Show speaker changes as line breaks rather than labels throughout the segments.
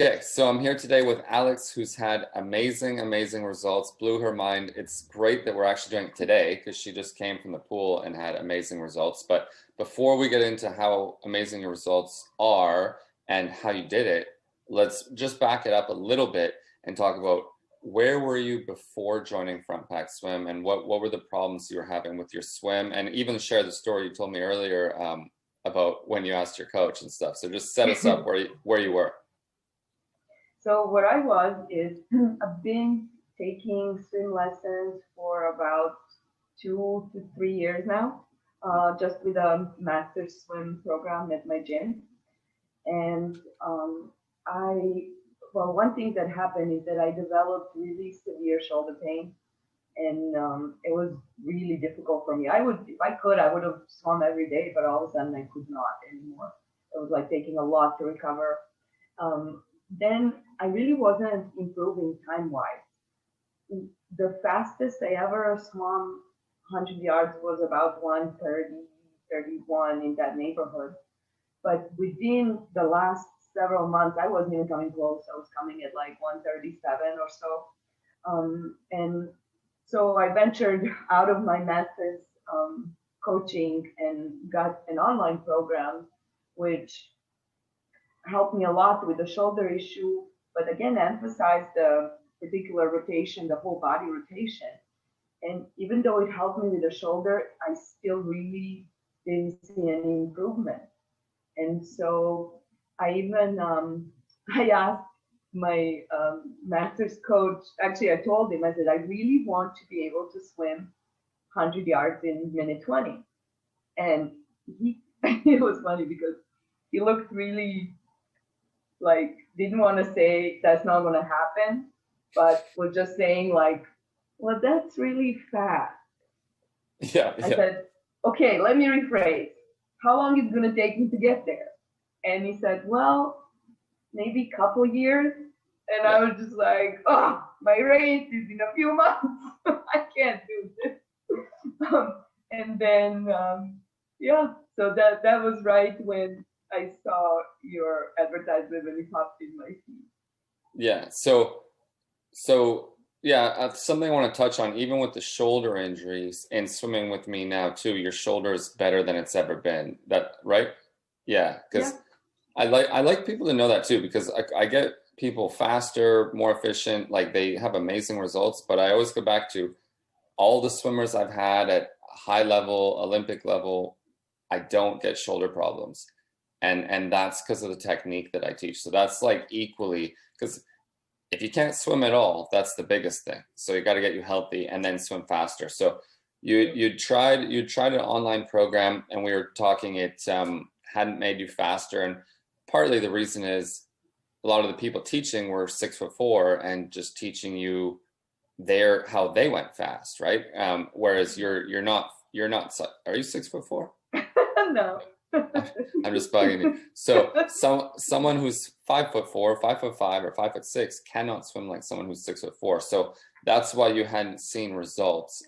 Okay, so I'm here today with Alex, who's had amazing results, blew her mind. It's great that we're actually doing it today because she just came from the pool and had amazing results. But before we get into how amazing your results are and how you did it, let's just back it up a little bit and talk about where were you before joining Front Pack Swim, and what were the problems you were having with your swim, and even share the story you told me earlier about when you asked your coach and stuff. So just set us up where you were.
So what I was is I've been taking swim lessons for about 2 to 3 years now, just with a master swim program at my gym. And one thing that happened is that I developed really severe shoulder pain, and it was really difficult for me. If I could, I would have swum every day, but all of a sudden I could not anymore. It was like taking a lot to recover. Then I really wasn't improving time-wise. The fastest I ever swam 100 yards was about 1:30, 31 in that neighborhood. But within the last several months, I wasn't even coming close. I was coming at like 1:37 or so. And so I ventured out of my master's coaching and got an online program, which helped me a lot with the shoulder issue, but again, emphasized the particular rotation, the whole body rotation. And even though it helped me with the shoulder, I still really didn't see any improvement. And so I even, I asked my master's coach, actually I told him, I said, I really want to be able to swim 100 yards in minute 20. And it was funny because he looked really like, didn't want to say that's not going to happen, but was just saying like, well, that's really fast.
Yeah.
I said, okay, let me rephrase. How long is it going to take me to get there? And he said, well, maybe a couple years. And I was just like, oh, my race is in a few months. I can't do this. And then, so that was right when I saw your advertisement when it popped in my feed.
Yeah. Yeah, something I want to touch on, even with the shoulder injuries and swimming with me now too, your shoulder is better than it's ever been. That right? Yeah, because I like people to know that too, because I get people faster, more efficient, like they have amazing results. But I always go back to all the swimmers I've had at high level, Olympic level, I don't get shoulder problems. And that's because of the technique that I teach. So that's like equally, because if you can't swim at all, that's the biggest thing. So you got to get you healthy and then swim faster. So you tried an online program, and we were talking it hadn't made you faster, and partly the reason is a lot of the people teaching were 6'4" and just teaching you how they went fast, right? Whereas you're not. Are you 6'4"?
No.
I'm just bugging you. So someone who's 5'4", 5'5", or 5'6" cannot swim like someone who's 6'4". So that's why you hadn't seen results.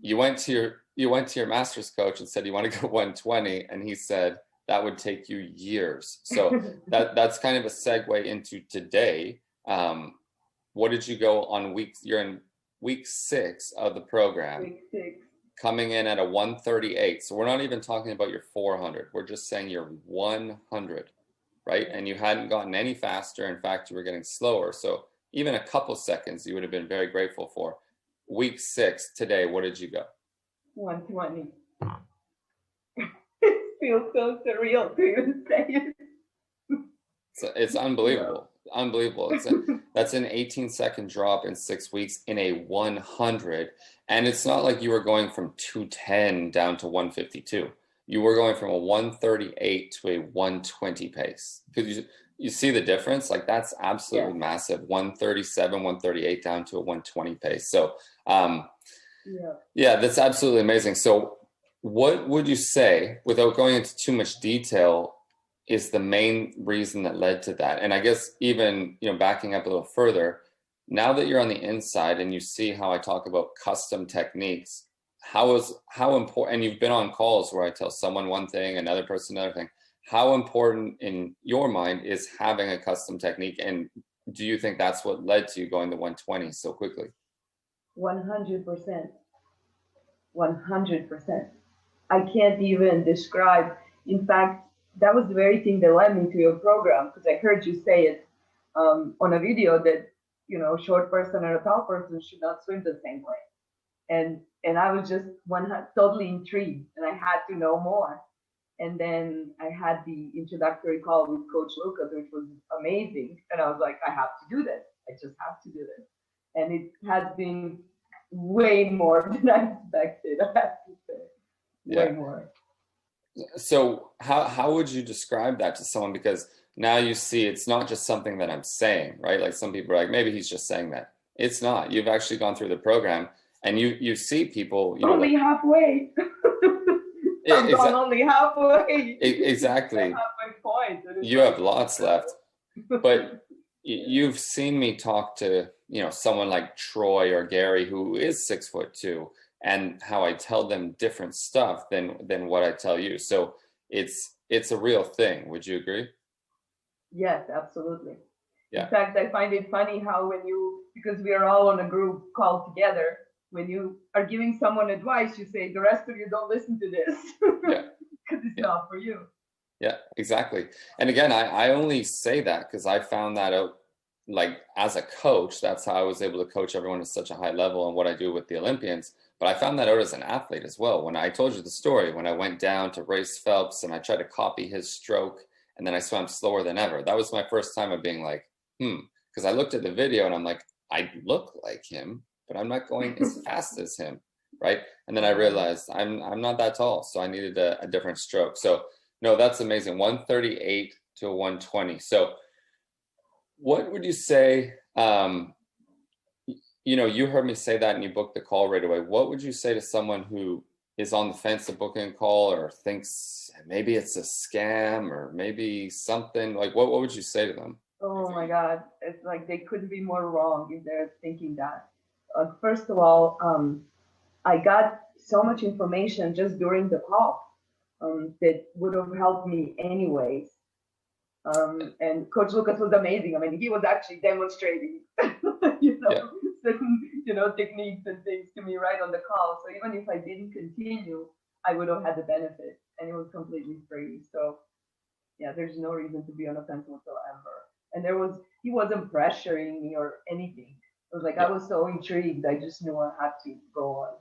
You went to your master's coach and said you want to go 120, and he said that would take you years. So that's kind of a segue into today. What did you go on you're in week 6 of the program.
Week 6.
Coming in at a 138. So we're not even talking about your 400. We're just saying you're 100, right? And you hadn't gotten any faster. In fact, you were getting slower. So even a couple seconds you would have been very grateful for. Week 6 today, what did you go?
120. It feels so surreal to even say it.
It's unbelievable. Unbelievable. That's an 18-second drop in 6 weeks in a 100. And it's not like you were going from 210 down to 152. You were going from a 138 to a 120 pace. Because you see the difference? Like, that's absolutely massive. 137, 138 down to a 120 pace. So, that's absolutely amazing. So what would you say, without going into too much detail, is the main reason that led to that? And I guess even, backing up a little further, now that you're on the inside and you see how I talk about custom techniques, how important, and you've been on calls where I tell someone one thing, another person another thing, how important in your mind is having a custom technique? And do you think that's what led to you going to 120 so quickly?
100%. 100%. I can't even describe. In fact, that was the very thing that led me to your program, because I heard you say it on a video that, a short person and a tall person should not swim the same way. And I was just totally intrigued, and I had to know more. And then I had the introductory call with Coach Lucas, which was amazing. And I was like, I have to do this. I just have to do this. And it has been way more than I expected, I have to say. Way more.
So how would you describe that to someone? Because now you see it's not just something that I'm saying, right? Like some people are like, maybe he's just saying that. It's not. You've actually gone through the program, and you see people,
only halfway. I'm gone only halfway.
Exactly.
Halfway point.
You have lots left. But you've seen me talk to, someone like Troy or Gary, who is 6'2", and how I tell them different stuff than what I tell you. So it's a real thing. Would you agree?
Yes, absolutely.
Yeah.
In fact, I find it funny how because we are all on a group call together, when you are giving someone advice, you say, the rest of you don't listen to this.
Yeah.
Because it's not for you.
Yeah, exactly. And again, I only say that because I found that out, like as a coach, that's how I was able to coach everyone at such a high level and what I do with the Olympians. But I found that out as an athlete as well. When I told you the story, when I went down to race Phelps and I tried to copy his stroke, and then I swam slower than ever. That was my first time of being like, because I looked at the video and I'm like, I look like him, but I'm not going as fast as him, right? And then I realized I'm not that tall, so I needed a different stroke. So no, that's amazing. 138 to 120. So what would you say, you heard me say that and you booked the call right away. What would you say to someone who is on the fence of booking a call or thinks maybe it's a scam or maybe something? Like, what would you say to them?
Oh my God. It's like they couldn't be more wrong if they're thinking that. First of all, I got so much information just during the call that would have helped me anyways. And Coach Lucas was amazing. I mean, he was actually demonstrating, certain, techniques and things to me right on the call. So even if I didn't continue, I would have had the benefit, and it was completely free. So yeah, there's no reason to be on the fence whatsoever. And he wasn't pressuring me or anything. It was like, I was so intrigued. I just knew I had to go on.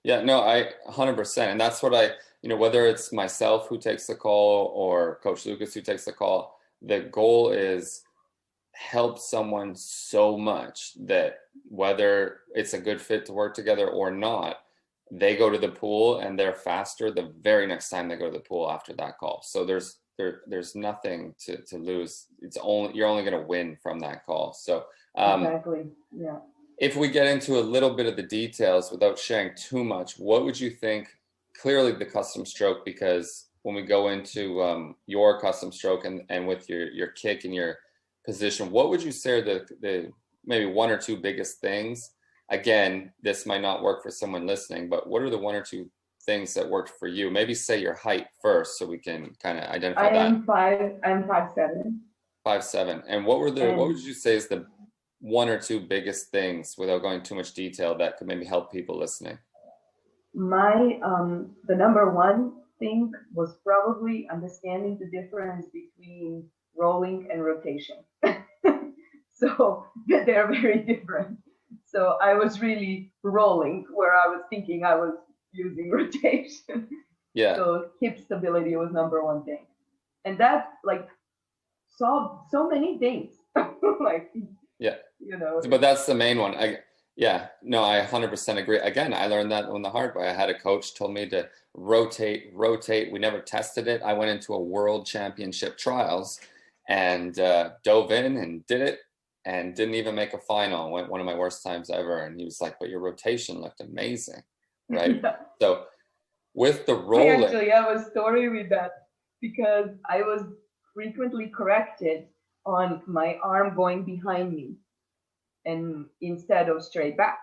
Yeah, no, I 100%. And that's what whether it's myself who takes the call or Coach Lucas who takes the call, the goal is help someone so much that whether it's a good fit to work together or not, they go to the pool and they're faster the very next time they go to the pool after that call. So there's nothing to lose. You're only going to win from that call. So
exactly. Yeah.
If we get into a little bit of the details without sharing too much, what would you think? Clearly the custom stroke, because when we go into your custom stroke and with your kick and your position, what would you say are the maybe one or two biggest things? Again, this might not work for someone listening, but what are the one or two things that worked for you? Maybe say your height first so we can kind of identify that.
I'm 5'7".
5'7". And what would you say is the one or two biggest things, without going too much detail, that could maybe help people listening?
My the number one thing was probably understanding the difference between rolling and rotation. So they're very different. So I was really rolling where I was thinking I was using rotation.
Yeah.
So hip stability was number one thing. And that solved so many things.
Yeah. But that's the main one. I 100% agree. Again, I learned that on the hard way. I had a coach told me to rotate. We never tested it. I went into a world championship trials and dove in and did it and didn't even make a final. Went one of my worst times ever. And he was like, but your rotation looked amazing, right? Yeah. So with the rolling.
I actually have a story with that because I was frequently corrected on my arm going behind me and instead of straight back.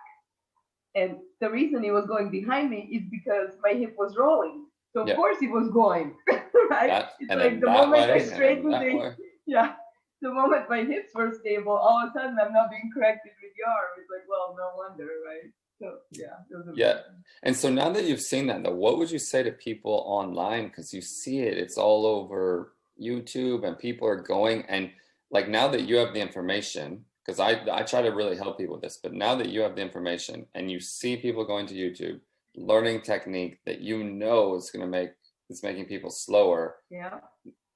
And the reason it was going behind me is because my hip was rolling. So of
Yeah.
course he was going, right?
That,
It's
and
like
then
the
that
moment I
way, and then
straightened
that
things,
way.
yeah, the moment my hips were stable, all of a sudden I'm not being corrected with the arm. It's like, well, no wonder, right? So yeah, it was
Yeah.
amazing.
And so now that you've seen that, though, what would you say to people online? Because you see it, it's all over YouTube, and people are going. And like now that you have the information, because I try to really help people with this, but now that you have the information and you see people going to YouTube, learning technique that you know is going to make is making people slower,
Yeah,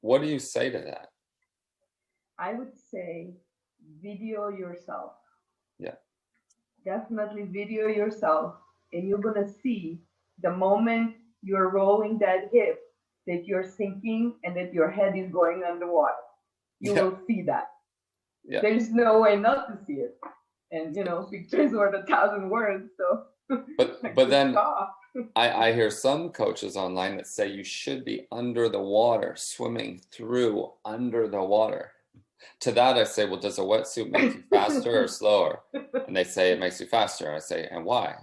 what do you say to that?
I would say video yourself.
Yeah.
Definitely video yourself, and you're gonna see the moment you're rolling that hip that you're sinking and that your head is going underwater. You
Yeah.
will see that.
Yeah.
There's no way not to see it. And pictures worth 1,000 words. So
But then I hear some coaches online that say you should be under the water, swimming through under the water. To that I say, well, does a wetsuit make you faster or slower? And they say it makes you faster. I say, and why?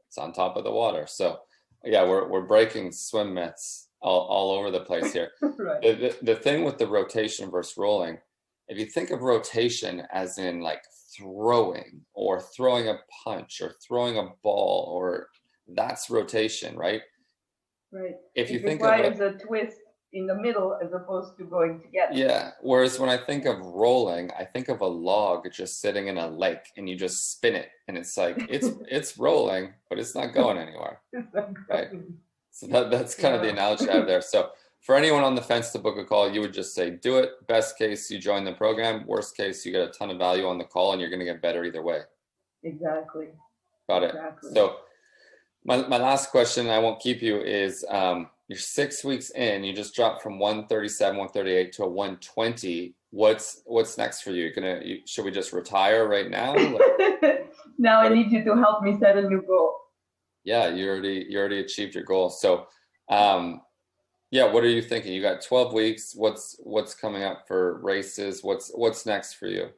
It's on top of the water. So yeah, we're breaking swim myths all over the place here.
Right.
The thing with the rotation versus rolling, if you think of rotation as in like throwing or throwing a punch or throwing a ball, or that's rotation, right?
Right.
If you
It
think of
requires a twist in the middle as opposed to going together.
yeah, whereas when I think of rolling, I think of a log just sitting in a lake and you just spin it and it's like it's rolling, but it's not going anywhere. Right? So that's kind of the analogy I have there. So for anyone on the fence to book a call, you would just say do it. Best case, you join the program. Worst case, you get a ton of value on the call and you're going to get better either way.
Exactly.
Got it.
Exactly.
So my last question, I won't keep you, is you're 6 weeks in, you just dropped from 137, 138 to a 120. What's next for you? Should we just retire right now?
Now I need you to help me set a new goal.
Yeah, you already achieved your goal. So yeah, what are you thinking? You got 12 weeks. What's coming up for races? What's next for you?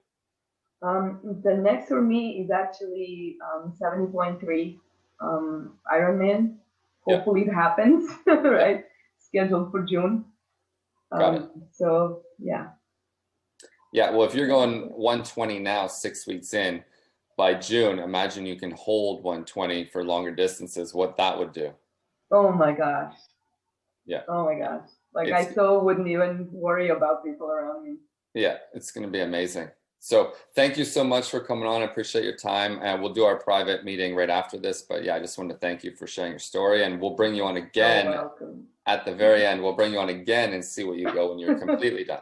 The next for me is actually 70.3 Ironman. Hopefully it happens, right? Scheduled for June.
Got it.
So yeah.
Yeah, well, if you're going 120 now, 6 weeks in, by June, imagine you can hold 120 for longer distances, what that would do.
Oh my gosh.
Yeah.
Oh my gosh. Like I so wouldn't even worry about people around me.
Yeah, it's going to be amazing. So thank you so much for coming on. I appreciate your time. And we'll do our private meeting right after this. But yeah, I just wanted to thank you for sharing your story. And we'll bring you on again at the very end. We'll bring you on again and see what you go when you're completely done.